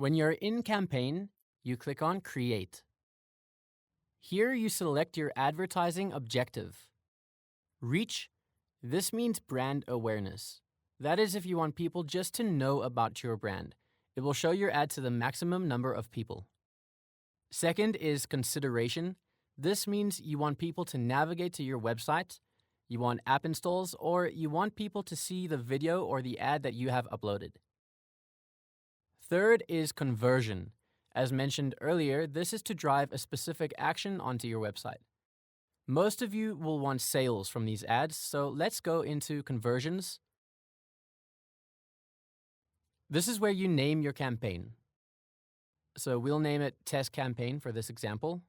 When you're in campaign, you click on Create. Here you select your advertising objective. Reach, this means brand awareness. That is if you want people just to know about your brand. It will show your ad to the maximum number of people. Second is consideration. This means you want people to navigate to your website, you want app installs, or you want people to see the video or the ad that you have uploaded. Third is conversion. As mentioned earlier, this is to drive a specific action onto your website. Most of you will want sales from these ads, so let's go into conversions. This is where you name your campaign. So we'll name it test campaign for this example.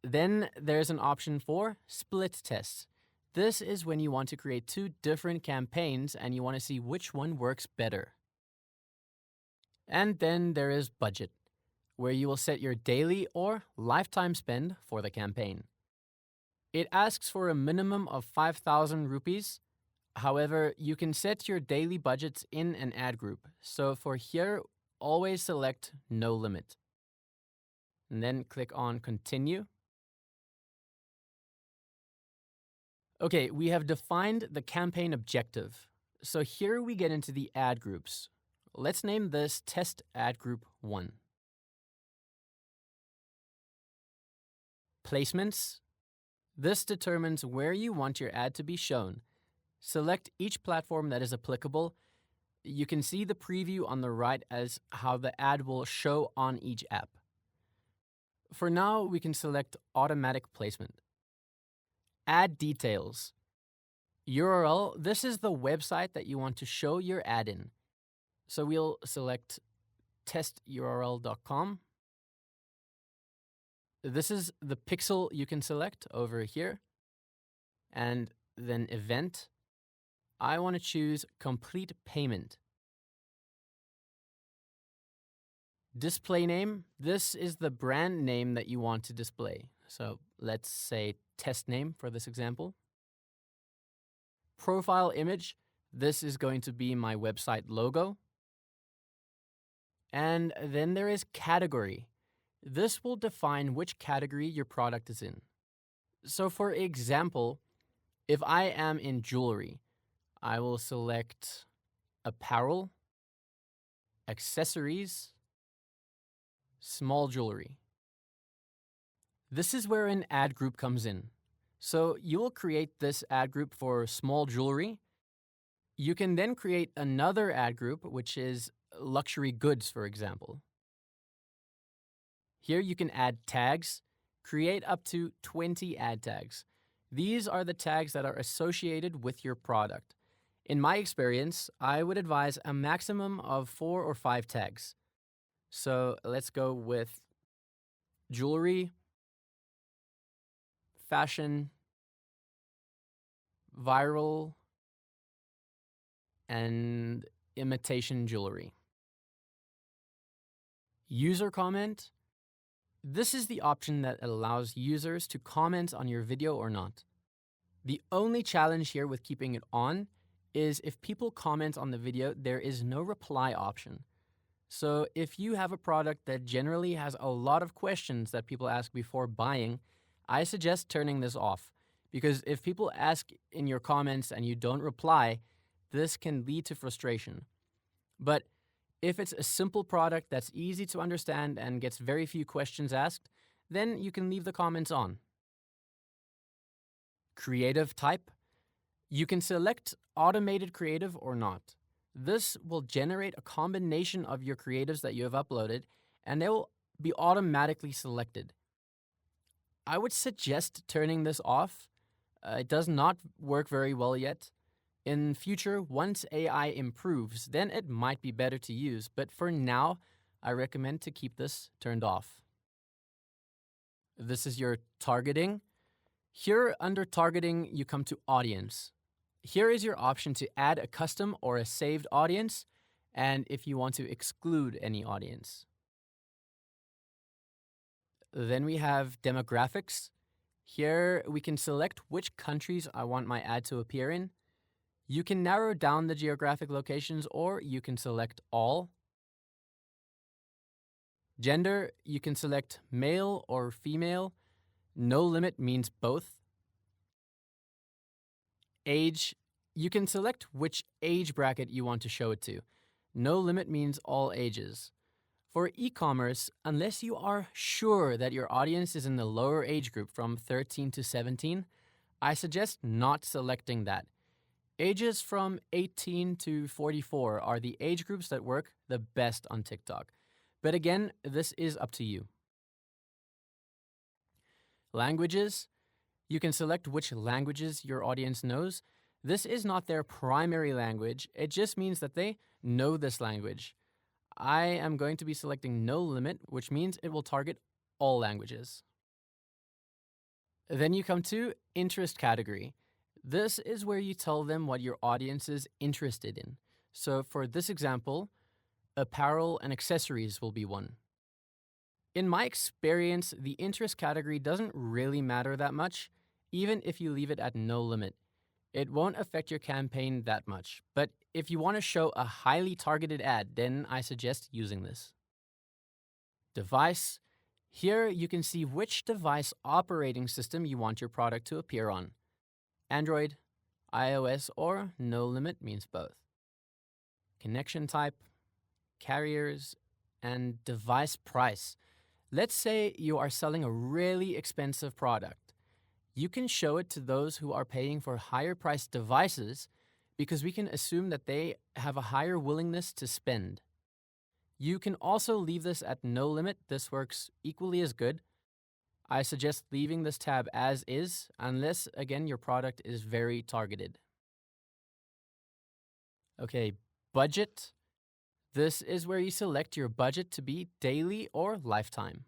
Then there's an option for split tests. This is when you want to create two different campaigns and you want to see which one works better. And then there is budget, where you will set your daily or lifetime spend for the campaign. It asks for a minimum of 5,000 rupees. However, you can set your daily budgets in an ad group. So for here, always select no limit. And then click on continue. Okay, we have defined the campaign objective. So here we get into the ad groups. Let's name this Test Ad Group 1. Placements. This determines where you want your ad to be shown. Select each platform that is applicable. You can see the preview on the right as how the ad will show on each app. For now, we can select automatic placement. Ad details. URL, this is the website that you want to show your ad in. So we'll select testurl.com. This is the pixel you can select over here. And then event. I want to choose complete payment. Display name. This is the brand name that you want to display. So let's say test name for this example. Profile image. This is going to be my website logo. And then there is category. This will define which category your product is in. So for example, if I am in jewelry, I will select apparel, accessories, small jewelry. This is where an ad group comes in. So you will create this ad group for small jewelry. You can then create another ad group, which is luxury goods, for example. Here you can add tags, create up to 20 ad tags. These are the tags that are associated with your product. In my experience, I would advise a maximum of 4 or 5 tags. So let's go with jewelry, fashion, viral, and imitation jewelry. User comment. This is the option that allows users to comment on your video or not. The only challenge here with keeping it on is if people comment on the video, there is no reply option. So if you have a product that generally has a lot of questions that people ask before buying, I suggest turning this off. Because if people ask in your comments and you don't reply, this can lead to frustration. But if it's a simple product that's easy to understand and gets very few questions asked, then you can leave the comments on. Creative type. You can select automated creative or not. This will generate a combination of your creatives that you have uploaded, and they will be automatically selected. I would suggest turning this off. It does not work very well yet. In future, once AI improves, then it might be better to use. But for now, I recommend to keep this turned off. This is your targeting. Here under targeting, you come to audience. Here is your option to add a custom or a saved audience, and if you want to exclude any audience. Then we have demographics. Here we can select which countries I want my ad to appear in. You can narrow down the geographic locations or you can select all. Gender, you can select male or female. No limit means both. Age, you can select which age bracket you want to show it to. No limit means all ages. For e-commerce, unless you are sure that your audience is in the lower age group from 13 to 17, I suggest not selecting that. Ages from 18 to 44 are the age groups that work the best on TikTok. But again, this is up to you. Languages, you can select which languages your audience knows. This is not their primary language, it just means that they know this language. I am going to be selecting no limit, which means it will target all languages. Then you come to interest category. This is where you tell them what your audience is interested in. So for this example, apparel and accessories will be one. In my experience, the interest category doesn't really matter that much, even if you leave it at no limit. It won't affect your campaign that much, but if you want to show a highly targeted ad, then I suggest using this. Device. Here you can see which device operating system you want your product to appear on. Android, iOS, or no limit means both. Connection type, carriers, and device price. Let's say you are selling a really expensive product. You can show it to those who are paying for higher priced devices because we can assume that they have a higher willingness to spend. You can also leave this at no limit. This works equally as good. I suggest leaving this tab as is, unless, again, your product is very targeted. Okay, budget. This is where you select your budget to be daily or lifetime.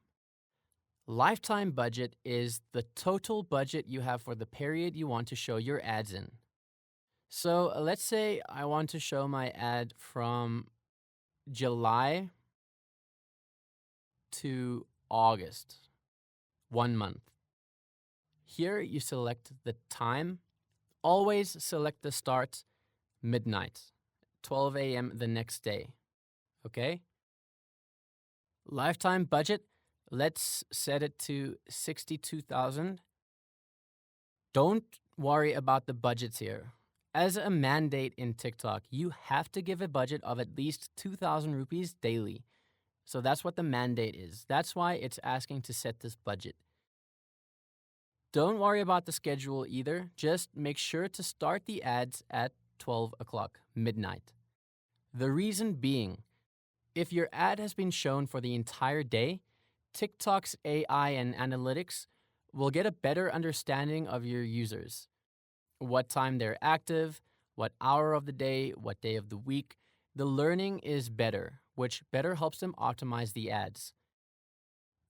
Lifetime budget is the total budget you have for the period you want to show your ads in. So let's say I want to show my ad from July to August, 1 month. Here you select the time. Always select the start, midnight, 12 a.m. the next day. Okay? Lifetime budget, let's set it to 62,000. Don't worry about the budgets here. As a mandate in TikTok, you have to give a budget of at least 2,000 rupees daily. So that's what the mandate is. That's why it's asking to set this budget. Don't worry about the schedule either. Just make sure to start the ads at 12 o'clock, midnight. The reason being, if your ad has been shown for the entire day, TikTok's AI and analytics will get a better understanding of your users. What time they're active, what hour of the day, what day of the week. The learning is better, which better helps them optimize the ads.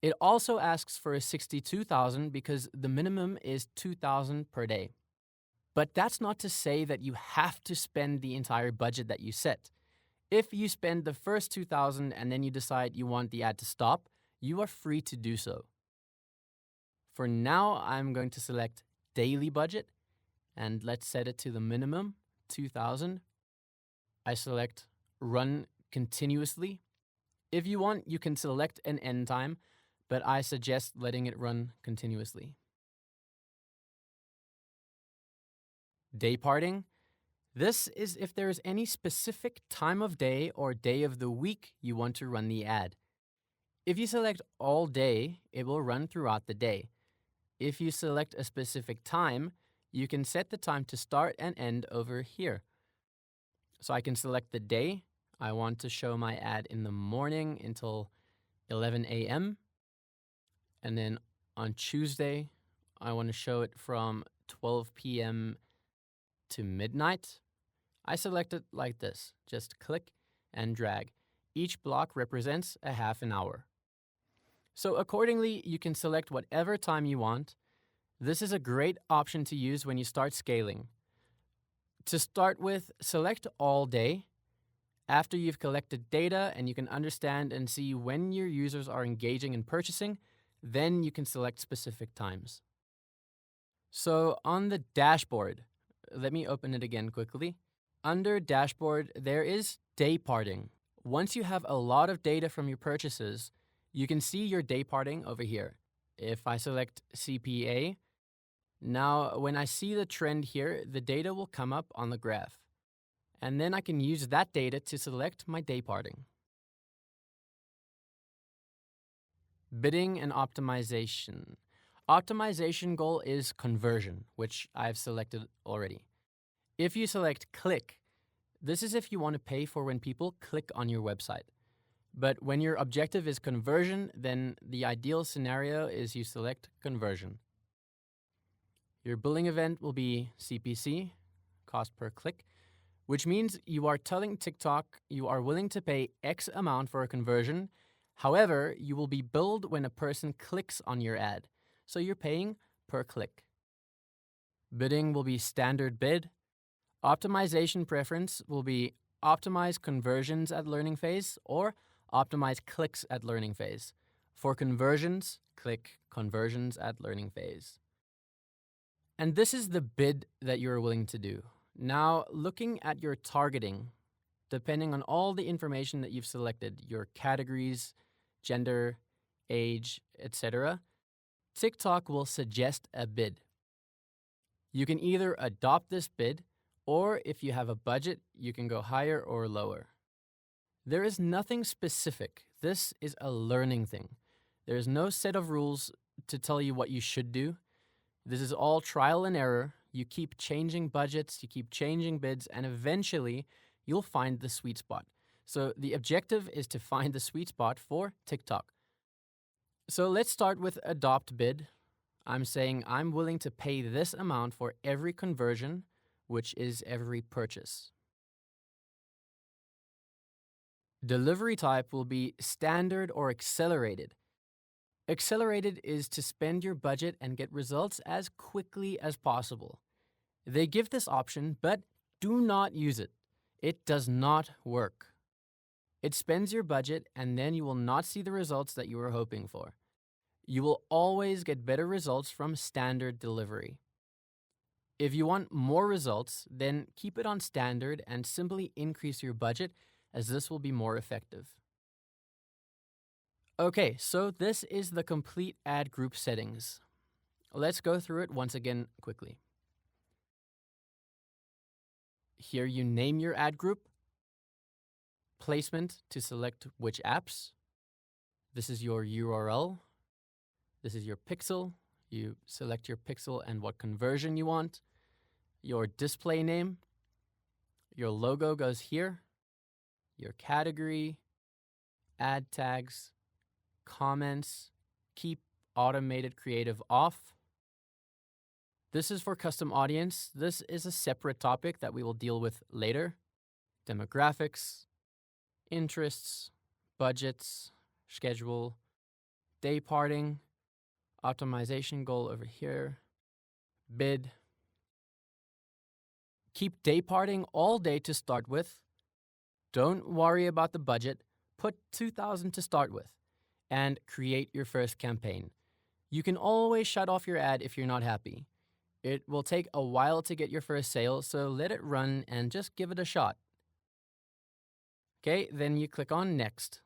It also asks for a 62,000 because the minimum is 2,000 per day. But that's not to say that you have to spend the entire budget that you set. If you spend the first 2,000 and then you decide you want the ad to stop, you are free to do so. For now, I'm going to select daily budget and let's set it to the minimum, 2,000. I select run continuously. If you want, you can select an end time, but I suggest letting it run continuously. Day parting. This is if there is any specific time of day or day of the week you want to run the ad. If you select all day, it will run throughout the day. If you select a specific time, you can set the time to start and end over here. So I can select the day. I want to show my ad in the morning until 11 a.m. And then on Tuesday, I want to show it from 12 p.m. to midnight. I select it like this. Just click and drag. Each block represents a half an hour. So accordingly, you can select whatever time you want. This is a great option to use when you start scaling. To start with, select all day. After you've collected data and you can understand and see when your users are engaging and purchasing, then you can select specific times. So on the dashboard, let me open it again quickly. Under dashboard, there is day parting. Once you have a lot of data from your purchases, You can see your day parting over here. If I select CPA, now when I see the trend here, the data will come up on the graph. And then I can use that data to select my day parting. Bidding and optimization. Optimization goal is conversion, which I've selected already. If you select click, this is if you want to pay for when people click on your website. But when your objective is conversion, then the ideal scenario is you select conversion. Your billing event will be CPC, cost per click, which means you are telling TikTok you are willing to pay X amount for a conversion. However, you will be billed when a person clicks on your ad. So you're paying per click. Bidding will be standard bid. Optimization preference will be optimize conversions at learning phase or optimize clicks at learning phase. For conversions, click conversions at learning phase. And this is the bid that you're willing to do. Now, looking at your targeting, depending on all the information that you've selected, your categories, gender, age, etc., TikTok will suggest a bid. You can either adopt this bid, or if you have a budget, you can go higher or lower. There is nothing specific. This is a learning thing. There is no set of rules to tell you what you should do. This is all trial and error. You keep changing budgets, you keep changing bids, and eventually you'll find the sweet spot. So the objective is to find the sweet spot for TikTok. So let's start with adopt bid. I'm saying I'm willing to pay this amount for every conversion, which is every purchase. Delivery type will be standard or accelerated. Accelerated is to spend your budget and get results as quickly as possible. They give this option, but do not use it. It does not work. It spends your budget and then you will not see the results that you were hoping for. You will always get better results from standard delivery. If you want more results, then keep it on standard and simply increase your budget, as this will be more effective. Okay, so this is the complete ad group settings. Let's go through it once again quickly. Here you name your ad group, placement to select which apps. This is your URL. This is your pixel. You select your pixel and what conversion you want. Your display name. Your logo goes here. Your category, ad tags, comments, keep automated creative off. This is for custom audience. This is a separate topic that we will deal with later. Demographics, interests, budgets, schedule, day parting, optimization goal over here, bid. Keep day parting all day to start with. Don't worry about the budget. Put $2,000 to start with and create your first campaign. You can always shut off your ad if you're not happy. It will take a while to get your first sale, so let it run and just give it a shot. Okay, then you click on Next.